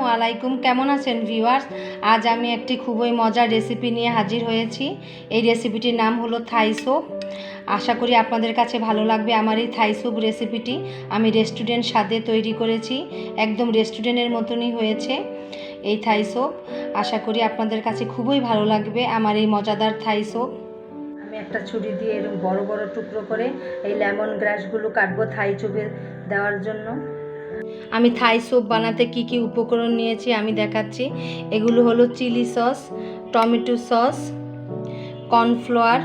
আসসালামু আলাইকুম, কেমন আছেন ভিউয়ার্স? আজ আমি একটি খুবই মজার রেসিপি নিয়ে হাজির হয়েছি। এই রেসিপিটির নাম হলো থাই স্যুপ। আশা করি আপনাদের কাছে ভালো লাগবে আমার এই থাই স্যুপ রেসিপিটি। আমি রেস্টুরেন্ট স্বাদে তৈরি করেছি, একদম রেস্টুরেন্টের মতনই হয়েছে এই থাই স্যুপ। আশা করি আপনাদের কাছে খুবই ভালো লাগবে আমার এই মজাদার থাই স্যুপ। আমি একটা ছুরি দিয়ে এরকম বড় বড় টুকরো করে এই লেমন গ্রাসগুলো কাটবো থাই স্যুপে দেওয়ার জন্য। আমি থাই স্যুপ বানাতে কি কি উপকরণ নিয়েছি আমি দেখাচ্ছি। এগুলো হলো chilli sauce, tomato sauce, cornflour,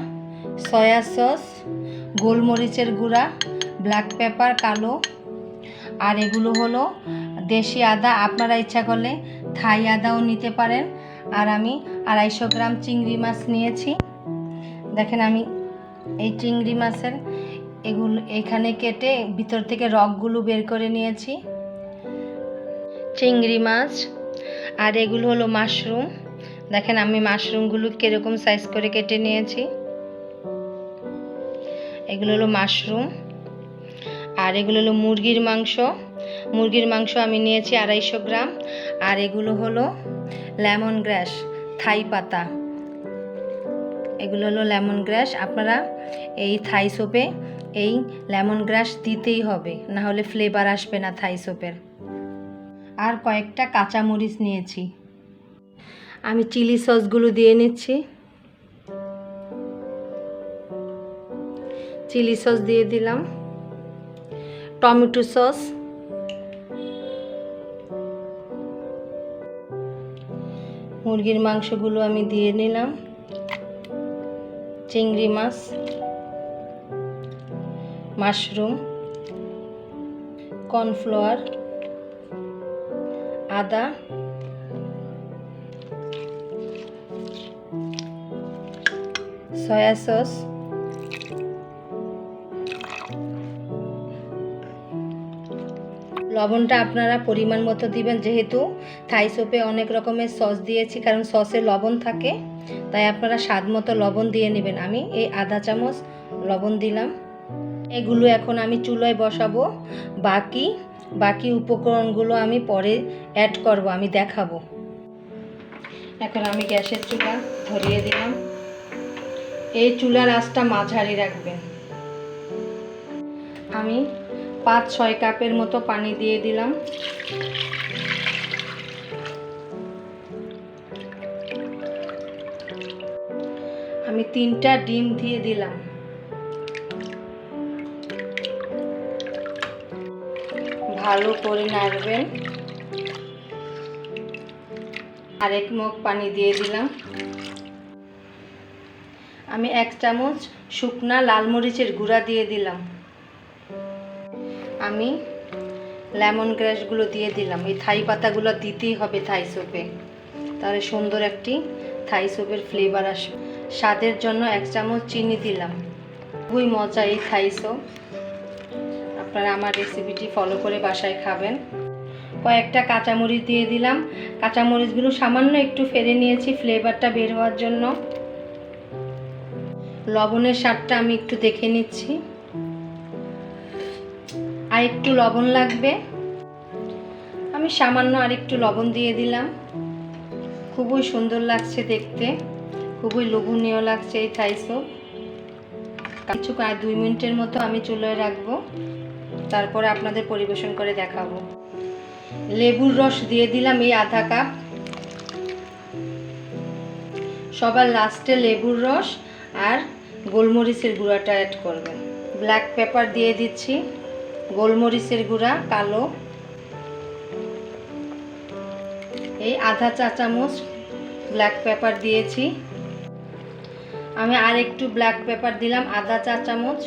soya sauce, গোলমরিচের গুঁড়া, ব্ল্যাক পেপার কালো, আর এগুলো হলো দেশি আদা। আপনারা ইচ্ছা করলে থাই আদাও নিতে পারেন। আর আমি 250 গ্রাম চিংড়ি মাছ নিয়েছি। দেখেন আমি এই চিংড়ি মাছের এগুলো এখানে কেটে ভিতর থেকে রগগুলো বের করে নিয়েছি, চিংড়ি মাছ। আর এগুলো হলো মাশরুম। দেখেন আমি মাশরুমগুলো কীরকম সাইজ করে কেটে নিয়েছি। এগুলো হলো মাশরুম। আর এগুলো হলো মুরগির মাংস। মুরগির মাংস আমি নিয়েছি 250 গ্রাম। আর এগুলো হলো লেমন গ্রাস, থাই পাতা। এগুলো হলো লেমন গ্রাস। আপনারা এই থাই স্যুপে এই লেমন গ্রাস দিতেই হবে, না হলে ফ্লেভার আসবে না থাই স্যুপের। আর কয়েকটা কাঁচামরিচ নিয়েছি। আমি চিলি সসগুলো দিয়ে নিচ্ছি। চিলি সস দিয়ে দিলাম, টমেটো সস, মুরগির মাংসগুলো আমি দিয়ে নিলাম, চিংড়ি মাছ, মাশরুম, কর্নফ্লাওয়ার, আদা, সয়া সস, লবণটা আপনারা পরিমাণ মতো দিবেন, যেহেতু থাই স্যুপে অনেক রকমের সস দিয়েছি, কারণ সসে লবণ থাকে, তাই আপনারা স্বাদ মতো লবণ দিয়ে নেবেন। আমি এই আধা চামচ লবণ দিলাম। এগুলো এখন আমি চুলায় বসাবো। বাকি উপকরণগুলো আমি পরে অ্যাড করব, আমি দেখাবো। এখন আমি গ্যাসের চুলা ধরিয়ে দিলাম। এই চুলার আঁচটা মাঝারি রাখবেন। আমি 5-6 কাপের মতো পানি দিয়ে দিলাম। আমি 3টা ডিম দিয়ে দিলাম। ভালো করে নাড়বেন। আর 1 মগ পানি দিয়ে দিলাম। আমি 1 চামচ শুকনা লাল মরিচের গুঁড়া দিয়ে দিলাম। আমি লেমন গ্রাসগুলো দিয়ে দিলাম। এই থাই পাতাগুলো দিতেই হবে থাই স্যুপে, তাহলে সুন্দর একটি থাই স্যুপের ফ্লেভার আসবে। স্বাদের জন্য 1 চামচ চিনি দিলাম। খুবই মজা এই থাই স্যুপ। আপনারা আমার রেসিপিটি ফলো করে বাসায় খাবেন। কয়েকটা কাঁচামরিচ দিয়ে দিলাম। কাঁচামরিচগুলো সামান্য একটু ফেলে নিয়েছি ফ্লেভারটা বের হওয়ার জন্য। লবণের স্বাদটা আমি একটু দেখে নিচ্ছি। আর একটু লবণ লাগবে, আমি সামান্য আর একটু লবণ দিয়ে দিলাম। খুবই সুন্দর লাগছে দেখতে, খুবই লোভনীয় লাগছে এই থাই স্যুপ। কিছু 2 মিনিটের মতো আমি চুলায় রাখবো, তারপরে আপনাদের পরিবেশন করে দেখাবো। লেবুর রস দিয়ে দিলাম এই আধা কাপ। সবার লাস্টে লেবুর রস আর গোলমরিচের গুঁড়াটা অ্যাড করবেন। ব্ল্যাক পেপার দিয়ে দিচ্ছি, গোলমরিচের গুঁড়া কালো, এই আধা চা চামচ ব্ল্যাক পেপার দিয়েছি। আমি আর একটু ব্ল্যাক পেপার দিলাম, আধা চা চামচ।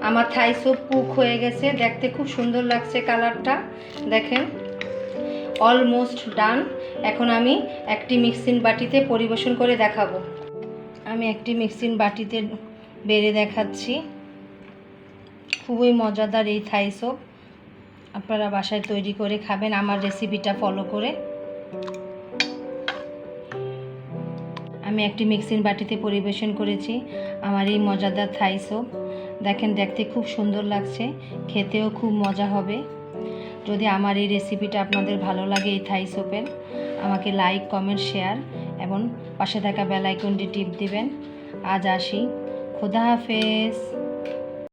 আমার থাই স্যুপ কুক হয়ে গেছে, দেখতে খুব সুন্দর লাগছে কালারটা। দেখেন অলমোস্ট ডান। এখন আমি একটি মিক্সিং বাটিতে পরিবেশন করে দেখাবো। আমি একটি মিক্সিং বাটিতে বেড়ে দেখাচ্ছি। খুবই মজাদার এই থাই স্যুপ। আপনারা বাসায় তৈরি করে খাবেন আমার রেসিপিটা ফলো করে। আমি একটি মিক্সিং বাটিতে পরিবেশন করেছি আমার এই মজাদার থাই স্যুপ। দেখেন দেখতে খুব সুন্দর লাগছে, খেতেও খুব মজা হবে। যদি আমার এই রেসিপিটা আপনাদের ভালো লাগে এই থাই স্যুপের, আমাকে লাইক, কমেন্ট, শেয়ার এবং পাশে থাকা বেল আইকনটি টিপ দিবেন। আজ আসি, খোদা হাফেজ।